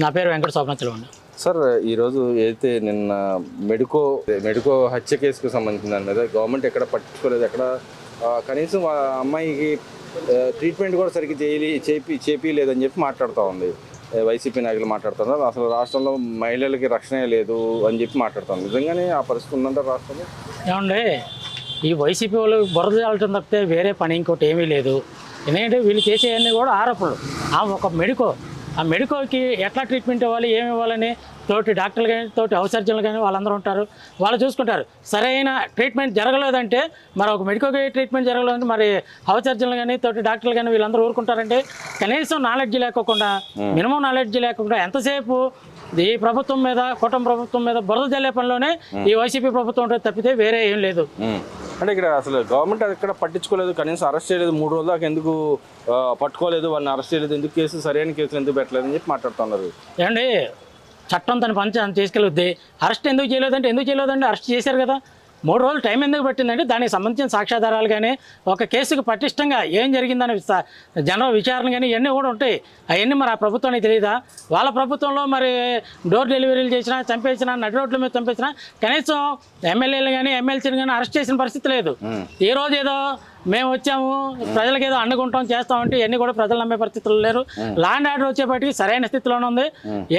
నా పేరు వెంకట శోభనచలం అండి. సార్, ఈరోజు ఏదైతే నిన్న మెడికో హత్య కేసుకు సంబంధించిన దాని మీద గవర్నమెంట్ ఎక్కడ పట్టించుకోలేదు, ఎక్కడ కనీసం ఆ అమ్మాయికి ట్రీట్మెంట్ కూడా సరిగ్గా చేపిలేదని చెప్పి మాట్లాడుతూ ఉంది. వైసీపీ నాయకులు మాట్లాడుతున్నారు, అసలు రాష్ట్రంలో మహిళలకి రక్షణే లేదు అని చెప్పి మాట్లాడుతాను. నిజంగానే ఆ పరిస్థితి ఉందంటారు రాష్ట్రంలో? ఏమండి, ఈ వైసీపీ వాళ్ళు బురద చల్లటం తప్పితే వేరే పని ఇంకోటి ఏమీ లేదు. ఎందుకంటే వీళ్ళు చేసేవన్నీ కూడా ఆరోపణలు. ఒక ఆ మెడికోకి ఎట్లా ట్రీట్మెంట్ ఇవ్వాలి, ఏమి ఇవ్వాలని తోటి డాక్టర్లు కానీ తోటి హౌస్ సర్జన్లు కానీ వాళ్ళందరూ ఉంటారు, వాళ్ళు చూసుకుంటారు. సరైన ట్రీట్మెంట్ జరగలేదంటే, మరి ఒక మెడికోకి ట్రీట్మెంట్ జరగలేదంటే మరి హౌస్ సర్జన్లు కానీ తోటి డాక్టర్లు కానీ వీళ్ళందరూ ఊరుకుంటారంటే కనీసం నాలెడ్జ్ లేకోకుండా, మినిమం నాలెడ్జ్ లేకుండా ఎంతసేపు ఈ ప్రభుత్వం మీద, కుటుంబ ప్రభుత్వం మీద బురద జల్లే పనిలోనే ఈ వైసీపీ ప్రభుత్వం ఉంటుంది తప్పితే వేరే ఏం లేదు. అంటే ఇక్కడ అసలు గవర్నమెంట్ ఎక్కడ పట్టించుకోలేదు, కనీసం అరెస్ట్ చేయలేదు. 3 రోజుల దాకా ఎందుకు పట్టుకోలేదు, వాళ్ళని అరెస్ట్ చేయలేదు, ఎందుకు సరైన కేసులు ఎందుకు పెట్టలేదు అని చెప్పి మాట్లాడుతున్నారు. ఏమండి, చట్టం తన పని చేసుకెళ్ళొద్ది. అరెస్ట్ ఎందుకు చేయలేదంటే అరెస్ట్ చేశారు కదా. 3 రోజులు టైం ఎందుకు పట్టిందంటే దానికి సంబంధించిన సాక్ష్యాధారాలు కానీ, ఒక కేసుకు పటిష్టంగా ఏం జరిగిందని జనరల్ విచారణ కానీ ఇవన్నీ కూడా ఉంటాయి. అవన్నీ మరి ఆ ప్రభుత్వానికి తెలియదా? వాళ్ళ ప్రభుత్వంలో మరి డోర్ డెలివరీలు చేసినా, చంపేసినా, నడి రోడ్ల మీద చంపేసినా కనీసం ఎమ్మెల్యేలు కానీ ఎమ్మెల్సీలు కానీ అరెస్ట్ చేసిన పరిస్థితి లేదు. ఈ రోజు ఏదో మేము వచ్చాము ప్రజలకు ఏదో అండుకుంటాం చేస్తామంటే ఇవన్నీ కూడా ప్రజలు నమ్మే పరిస్థితులు లేరు. లా అండ్ ఆర్డర్ వచ్చేపటికి సరైన స్థితిలోనే ఉంది.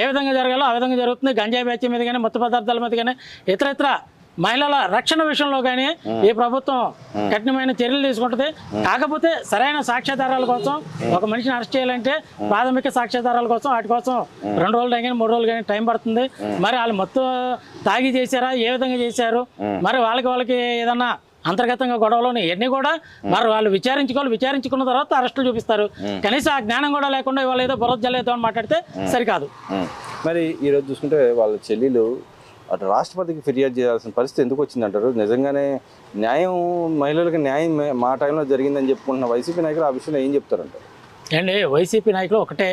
ఏ విధంగా జరగాలో ఆ విధంగా జరుగుతుంది. గంజాయి బ్యాచ్ మీద కానీ, మత్తు పదార్థాల మీద కానీ, ఇతర మహిళల రక్షణ విషయంలో కానీ ఈ ప్రభుత్వం కఠినమైన చర్యలు తీసుకుంటుంది. కాకపోతే సరైన సాక్ష్యాధారాల కోసం ఒక మనిషిని అరెస్ట్ చేయాలంటే ప్రాథమిక సాక్ష్యాధారాల కోసం వాటి కోసం 2 రోజులు కానీ 3 రోజులు కానీ టైం పడుతుంది. మరి వాళ్ళు మొత్తం తాగి చేశారా, ఏ విధంగా చేశారు, మరి వాళ్ళకి ఏదన్నా అంతర్గతంగా గొడవలోని ఇవన్నీ కూడా మరి వాళ్ళు విచారించుకున్న తర్వాత అరెస్టులు చూపిస్తారు. కనీసం ఆ జ్ఞానం కూడా లేకుండా ఇవాళ ఏదో బురద జల్లేదో అని మాట్లాడితే సరికాదు. మరి ఈరోజు చూసుకుంటే వాళ్ళ చెల్లెలు అటు రాష్ట్రపతికి ఫిర్యాదు చేయాల్సిన పరిస్థితి ఎందుకు వచ్చిందంటారు? నిజంగానే మహిళలకు న్యాయం మా టైంలో జరిగిందని చెప్పుకుంటున్న వైసీపీ నాయకులు ఆ విషయంలో ఏం చెప్తారంటారు? అండి, వైసీపీ నాయకులు ఒకటే,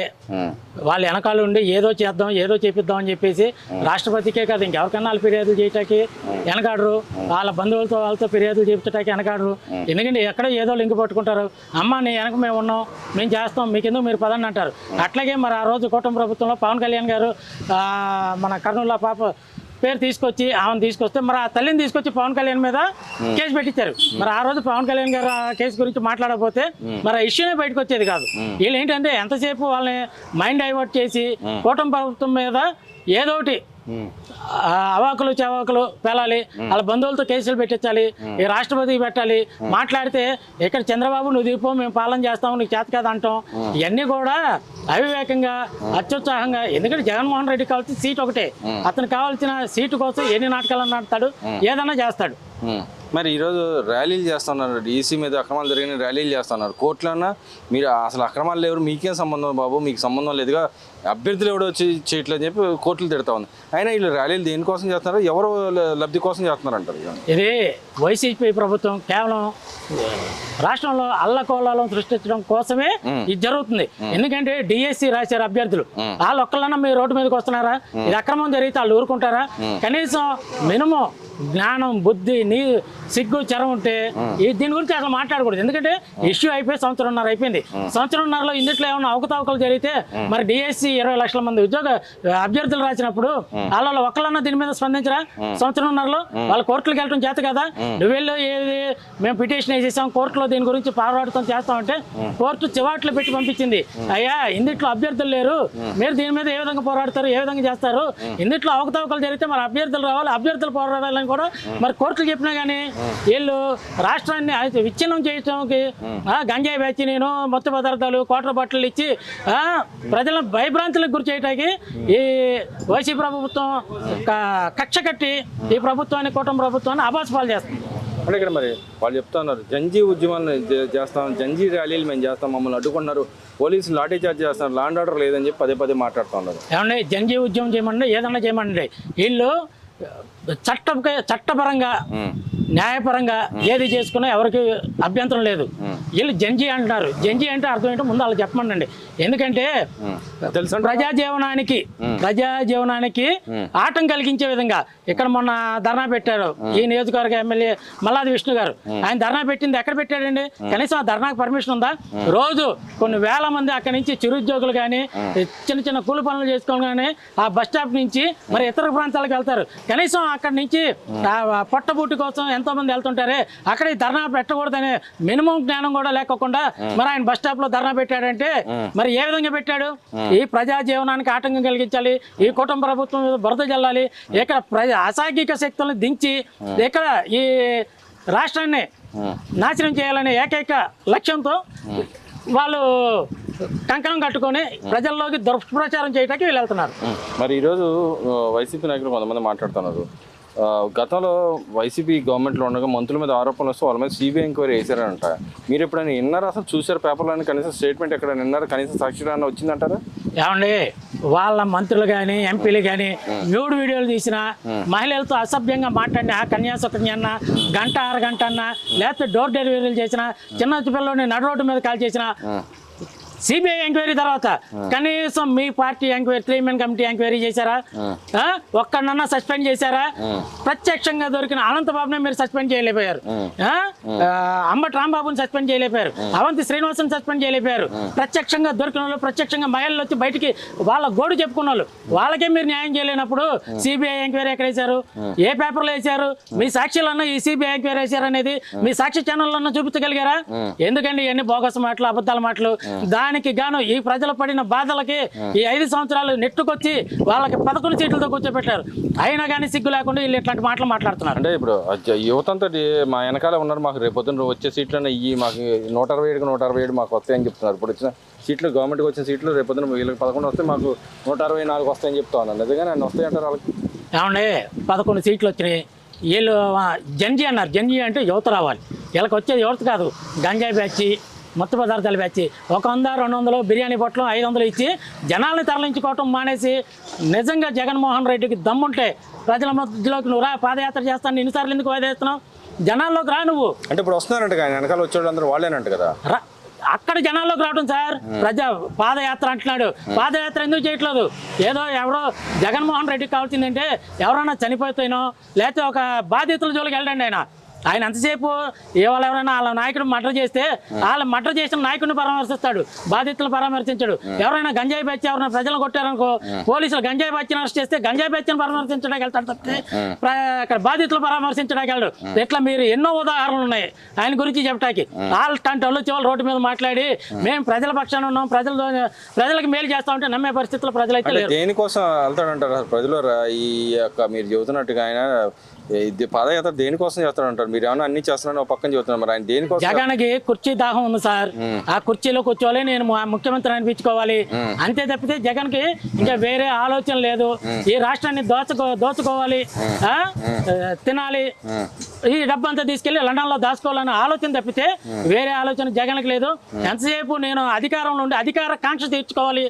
వాళ్ళు వెనకాల ఉండి ఏదో చేద్దాం ఏదో చేపిద్దాం అని చెప్పేసి రాష్ట్రపతికే కాదు ఇంకెవరికన్నా వాళ్ళు ఫిర్యాదులు చేయటానికి వెనకాడరు. వాళ్ళ వాళ్ళతో ఫిర్యాదులు చేపించడానికి వెనకాడరు. ఎందుకంటే ఎక్కడ ఏదో లింక్ పట్టుకుంటారు. అమ్మ నీ వెనక మేము ఉన్నాం, మేము చేస్తాం, మీకెందుకు మీరు పదండి అంటారు. అట్లాగే మరి ఆ రోజు కుటుంబ ప్రభుత్వంలో పవన్ కళ్యాణ్ గారు మన కర్నూలు పాప పేరు తీసుకొచ్చి ఆమెను తీసుకొస్తే మరి ఆ తల్లిని తీసుకొచ్చి పవన్ కళ్యాణ్ మీద కేసు పెట్టించారు. మరి ఆ రోజు పవన్ కళ్యాణ్ గారు ఆ కేసు గురించి మాట్లాడకపోతే మరి ఆ ఇష్యూనే బయటకు వచ్చేది కాదు. వీళ్ళు ఏంటంటే ఎంతసేపు వాళ్ళని మైండ్ డైవర్ట్ చేసి కూటమి ప్రభుత్వం మీద ఏదోటి అవాకులు చవాకులు పేలాలి, వాళ్ళ బంధువులతో కేసులు పెట్టించాలి, ఈ రాష్ట్రపతికి పెట్టాలి. మాట్లాడితే ఇక్కడ చంద్రబాబు నువ్వు దీపో మేము పాలన చేస్తాము, నీకు చేత కాదు అంటాం. ఇవన్నీ కూడా అవివేకంగా, అత్యుత్సాహంగా. ఎందుకంటే జగన్మోహన్ రెడ్డి కావాల్సిన సీట్ ఒకటే, అతను కావాల్సిన సీటు కోసం ఎన్ని నాటకాలు నడతాడు, ఏదన్నా చేస్తాడు. మరి ఈరోజు ర్యాలీలు చేస్తున్నారు, ఈసీ మీద అక్రమాలు జరిగిన ర్యాలీలు చేస్తున్నారు. కోర్టులన్నా మీరు అసలు అక్రమాలు లేవు, మీకేం సంబంధం బాబు, మీకు సంబంధం లేదుగా, అభ్యర్థులు ఎవడో వచ్చి చేయట్లేదు చెప్పి కోర్టులు తిడతా ఉంది. అయినా వీళ్ళు ర్యాలీలు దేనికోసం చేస్తున్నారు, ఎవరు లబ్ధి కోసం చేస్తున్నారు అంటారు? ఇది వైసీపీ ప్రభుత్వం కేవలం రాష్ట్రంలో అల్లకోలాలను సృష్టించడం కోసమే ఇది జరుగుతుంది. ఎందుకంటే డిఎస్సి రాశారు అభ్యర్థులు, వాళ్ళు ఒక్కళ్ళన్నా మీరు రోడ్డు మీదకి వస్తున్నారా? ఇది అక్రమం జరిగితే వాళ్ళు ఊరుకుంటారా? కనీసం మినిమం జ్ఞానం, బుద్ధి, సిగ్గు, చరం ఉంటే దీని గురించి అసలు మాట్లాడకూడదు. ఎందుకంటే ఇష్యూ అయిపోయి 1.5 సంవత్సరం అయిపోయింది. 1.5 సంవత్సరంలో ఇందులో ఏమైనా అవకతవకలు జరిగితే మరి డిఎస్సి 20 లక్షల మంది అభ్యర్థులు రాసినప్పుడు వాళ్ళ ఒక్కళ్ళన్నా దీని మీద స్పందించరా? 1.5 సంవత్సరంలో వాళ్ళు కోర్టులకు వెళ్ళడం చేత కదా. నువ్వెళ్ళు ఏది మేము పిటిషన్ వేసేసాం కోర్టులో దీని గురించి పోరాటం చేస్తామంటే కోర్టు చివాట్లు పెట్టి పంపించింది. అయ్యా ఇందుట్లో అభ్యర్థులు లేరు, మీరు దీని మీద ఏ విధంగా పోరాడతారు, ఏ విధంగా చేస్తారు? ఇందుట్లో అవకతవకలు జరిగితే మరి అభ్యర్థులు రావాలి, అభ్యర్థులు పోరాడాలని కూడా మరి కోర్టులు చెప్పినా కానీ వీళ్ళు రాష్ట్రాన్ని విచ్ఛిన్నం చేయడానికి గంజాయి బ్యాచ్, నేను మత్తు పదార్థాలు, కోట్ల బట్టలు ఇచ్చి ప్రజలను భయభ్రాంతులకు గురి చేయడానికి ఈ వైసీపీ ప్రభుత్వం కక్ష కట్టి ఈ ప్రభుత్వాన్ని, కుటుంబ ప్రభుత్వాన్ని అబాస్పాలు చేస్తుంది. అంటే ఇక్కడ మరి వాళ్ళు చెప్తా ఉన్నారు, జంజీ ఉద్యమాలను చేస్తాం, జంజీ ర్యాలీలు మేము చేస్తాం, మమ్మల్ని అడ్డుకున్నారు, పోలీసులు లాఠీ చార్జ్ చేస్తున్నారు, లా అండ్ ఆర్డర్ లేదని చెప్పి పదే మాట్లాడుతూ ఉన్నారు. ఏమండి, జంజీ ఉద్యమం చేయమండి, ఏదన్నా చేయమండి, వీళ్ళు చట్టపరంగా న్యాయపరంగా ఏది చేసుకున్నా ఎవరికి అభ్యంతరం లేదు. వీళ్ళు జంజీ అంటున్నారు. జంజీ అంటే అర్థం ఏంటో ముందు వాళ్ళు చెప్పమండి. ఎందుకంటే ప్రజాజీవనానికి ఆటం కలిగించే విధంగా ఇక్కడ మొన్న ధర్నా పెట్టారు ఈ నియోజకవర్గ ఎమ్మెల్యే మల్లాది విష్ణు గారు. ఆయన ధర్నా పెట్టింది ఎక్కడ పెట్టాడండి? కనీసం ఆ ధర్నాకు పర్మిషన్ ఉందా? రోజు కొన్ని వేల మంది అక్కడి నుంచి చిరుద్యోగులు కానీ చిన్న చిన్న కూలి పనులు చేసుకోవాలి కానీ ఆ బస్ స్టాప్ నుంచి మరి ఇతర ప్రాంతాలకు వెళ్తారు. కనీసం అక్కడి నుంచి పొట్టబూటి కోసం ఎంతో మంది వెళ్తుంటారే, అక్కడ ఈ ధర్నా పెట్టకూడదనే మినిమం జ్ఞానం కూడా లేకుండా మరి ఆయన బస్ స్టాప్ లో ధర్నా పెట్టాడంటే మరి ఏ విధంగా పెట్టాడు? ఈ ప్రజా జీవనానికి ఆటంకం కలిగించాలి, ఈ కుటుంబ ప్రభుత్వం మీద బురద జల్లాలి, ఇక్కడ అసాంఘిక శక్తులను దించి ఇక్కడ ఈ రాష్ట్రాన్ని నాశనం చేయాలనే ఏకైక లక్ష్యంతో వాళ్ళు కంకణం కట్టుకొని ప్రజల్లోకి దుష్ప్రచారం చేయడానికి వీళ్ళు వెళ్తున్నారు. మరి ఈరోజు వైసీపీ నాయకులు కొంతమంది మాట్లాడుతున్నారు, గతంలో వైసీపీ గవర్నమెంట్లో ఉండగా మంత్రుల మీద ఆరోపణలు వస్తే వాళ్ళ మీద సిబిఐ ఎంక్వైరీ వేసారంట. మీరు ఎప్పుడైనా విన్నారా? అసలు చూసారు పేపర్లో? కనీసం స్టేట్మెంట్ ఎక్కడ విన్నారా? కనీసం సాక్షిరాన్న వచ్చిందంటారా? ఏమండి, వాళ్ళ మంత్రులు కానీ ఎంపీలు కానీ న్యూడ్ వీడియోలు తీసిన, మహిళలతో అసభ్యంగా మాట్లాడిన కన్యాసుకన్య అన్న, గంట అరగంట అన్న, లేకపోతే డోర్ డెలివరీలు చేసిన, చిన్న పిల్లల్ని నడు రోడ్డు మీద కాల్ చేసిన, సిబిఐ ఎంక్వైరీ తర్వాత కనీసం మీ party enquiry 3 men committee enquiry చేశారా? ఒక్కడన్నా సస్పెండ్ చేశారా? ప్రత్యక్షంగా దొరికిన అనంతబాబునే మీరు సస్పెండ్ చేయలేకపోయారు, అంబటి రాంబాబుని సస్పెండ్ చేయలేకపోయారు, అవంతి శ్రీనివాసుని సస్పెండ్ చేయలేకపోయారు. ప్రత్యక్షంగా దొరికిన వాళ్ళు, ప్రత్యక్షంగా మహిళలు వచ్చి బయటికి వాళ్ళ గోడు చెప్పుకున్న వాళ్ళు, వాళ్ళకే మీరు న్యాయం చేయలేనప్పుడు సిబిఐ ఎంక్వైరీ ఎక్కడ వేశారు? ఏ పేపర్లో వేశారు? మీ సాక్షులన్నా ఈ సిబిఐ ఎంక్వైరీ వేశారు అనేది మీ సాక్షి ఛానల్లో చూపించగలిగారా? ఎందుకండి ఇవన్నీ బోగస్ మాటలు, అబద్ధాల మాటలు? దానికి గాను ఈ ప్రజలు పడిన బాధలకి ఈ 5 సంవత్సరాలు నెట్టుకొచ్చి వాళ్ళకి 11 సీట్లతో కూర్చోబెట్టారు. అయినా కానీ సిగ్గు లేకుండా వీళ్ళు ఇట్లాంటి మాటలు మాట్లాడుతున్నారు. అంటే ఇప్పుడు యువతంతా మా వెనకాల ఉన్నారు, మాకు రేపొద్దున వచ్చే సీట్లనే ఇవి మాకు 167 మాకు వస్తాయని చెప్తున్నారు. ఇప్పుడు వచ్చిన సీట్లు, గవర్నమెంట్కి వచ్చిన సీట్లు రేపొద్దున వీళ్ళకి 11 వస్తే మాకు 164 వస్తాయని చెప్తా ఉన్నాను. నిజంగా నన్ను వస్తాయంటారు వాళ్ళకి? ఏమండి, 11 సీట్లు వచ్చినాయి. వీళ్ళు జంజీ అన్నారు. జంజీ అంటే యువత రావాలి. వీళ్ళకి వచ్చేది యువత కాదు, గంజాయి బ్యాచి, మత్తు పదార్థాలు బ్యాచి. 100, 200 బిర్యానీ పొట్లం 500 ఇచ్చి జనాల్ని తరలించుకోవటం మానేసి, నిజంగా జగన్మోహన్ రెడ్డికి దమ్ముంటే ప్రజల మధ్యలోకి నువ్వు రా, పాదయాత్ర చేస్తాను, ఎన్నిసార్లు ఎందుకు వాదేస్తున్నావు? జనాల్లోకి రా నువ్వు. అంటే ఇప్పుడు వస్తున్నారంట కానీ వెనకాల వచ్చేవాళ్ళందరూ వాళ్ళేనంట కదా. అక్కడ జనాల్లోకి రావడం సార్, పాదయాత్ర అంటున్నాడు. పాదయాత్ర ఎందుకు చేయట్లేదు? ఎవరో జగన్మోహన్ రెడ్డికి కావాల్సిందంటే ఎవరైనా చనిపోతేనో లేకపోతే ఒక బాధితుల జోలికి వెళ్ళండి. ఆయన అంతసేపు ఎవరైనా వాళ్ళ నాయకుడు మర్డర్ చేస్తే వాళ్ళ మర్డర్ చేసిన నాయకుడిని పరామర్శిస్తాడు, బాధితులను పరామర్శించాడు. ఎవరైనా గంజాయి బ్యాచ్ ఎవరైనా ప్రజలు కొట్టారనుకో, పోలీసులు గంజాయి బ్యాచ్ని అరెస్ట్ చేస్తే గంజాయి బ్యాచ్ని పరామర్శించడానికి వెళ్తాడు తప్పితే అక్కడ బాధితులు పరామర్శించడానికి వెళ్ళడు. ఇట్లా మీరు ఎన్నో ఉదాహరణలు ఉన్నాయి ఆయన గురించి చెప్పడానికి. వాళ్ళంటి వాళ్ళు చివరి రోడ్డు మీద మాట్లాడి మేము ప్రజల పక్షాన ఉన్నాం, ప్రజలకు మేలు చేస్తా ఉంటే నమ్మే పరిస్థితుల్లో ప్రజలైతే లేరు. దేనికోసం వెళ్తాడంటారు ప్రజలు? ఈ యొక్క మీరు చెబుతున్నట్టుగా ఆయన పాదయాత్ర దేనికోసం చేస్తాడంటారు? మీరు ఏమన్నా అన్ని చేస్తున్నాను పక్కన చెబుతున్నారు, మరి ఆయన దేనికోసం? జగన్కి కుర్చీ దాహం ఉంది సార్, ఆ కుర్చీలో కూర్చోవాలి, నేను ముఖ్యమంత్రి అనిపించుకోవాలి అంతే తప్పితే జగన్కి ఇంకా వేరే ఆలోచన లేదు. ఈ రాష్ట్రాన్ని దోచుకోవాలి, తినాలి, ఈ డబ్బంతా తీసుకెళ్లి లండన్ లో దాచుకోవాలన్న ఆలోచన తప్పితే వేరే ఆలోచన జగన్కి లేదు. ఎంతసేపు నేను అధికారంలో ఉండి అధికార కాంక్ష తీర్చుకోవాలి.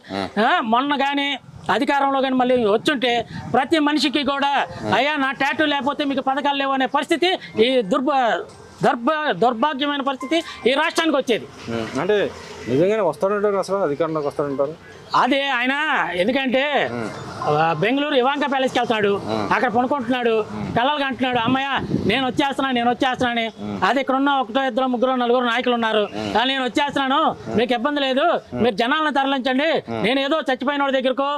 మొన్న కానీ అధికారంలో కానీ మళ్ళీ వచ్చుంటే ప్రతి మనిషికి కూడా అయ్యా నా టాటూ లేకపోతే మీకు పథకాలు లేవు అనే పరిస్థితి, ఈ దౌర్భాగ్యమైన పరిస్థితి ఈ రాష్ట్రానికి వచ్చేది. అంటే నిజంగానే వస్తాడంటారు, అసలు అధికారంలోకి వస్తాడంటారు? అదే ఆయన ఎందుకంటే బెంగళూరు ఇవాంకా ప్యాలెస్కి వెళ్తున్నాడు, అక్కడ పనుకుంటున్నాడు, కళ్ళలు అంటున్నాడు అమ్మయ్య నేను వచ్చేస్తున్నాను. అది ఇక్కడ ఉన్న 1, 2, 3, 4 నాయకులు ఉన్నారు, నేను వచ్చేస్తున్నాను, మీకు ఇబ్బంది లేదు, మీరు జనాలను తరలించండి, నేను ఏదో చచ్చిపోయిన వాడి దగ్గరకో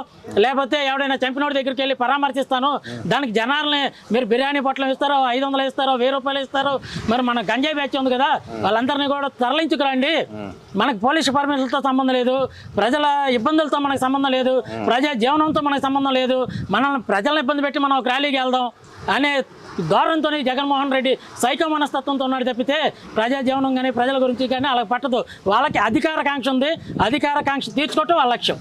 లేకపోతే ఎవడైనా చంపిన వాడి దగ్గరికి వెళ్ళి పరామర్శిస్తాను, దానికి జనాలని మీరు బిర్యానీ పొట్లం ఇస్తారో, 500 ఇస్తారో, 1000 రూపాయలు ఇస్తారో, మరి మన గంజాయి బ్యాచ్ ఉంది కదా వాళ్ళందరినీ కూడా తరలించుకురండి. మనకు పోలీసు పర్మిషన్లతో సంబంధం లేదు, ప్రజల ఇబ్బందులతో మనకు సంబంధం లేదు, ప్రజా జీవనంతో మనకు సంబంధం లేదు, మనల్ని ప్రజలను ఇబ్బంది పెట్టి మనం ఒక ర్యాలీకి వెళ్దాం అనే ధోరణితో జగన్మోహన్ రెడ్డి సైకో మనస్తత్వంతో ఉన్నాడు తప్పితే ప్రజా జీవనం కానీ ప్రజల గురించి కానీ వాళ్ళకి పట్టదు. వాళ్ళకి అధికార కాంక్ష ఉంది, అధికార కాంక్ష తీర్చుకోవటం వాళ్ళ లక్ష్యం.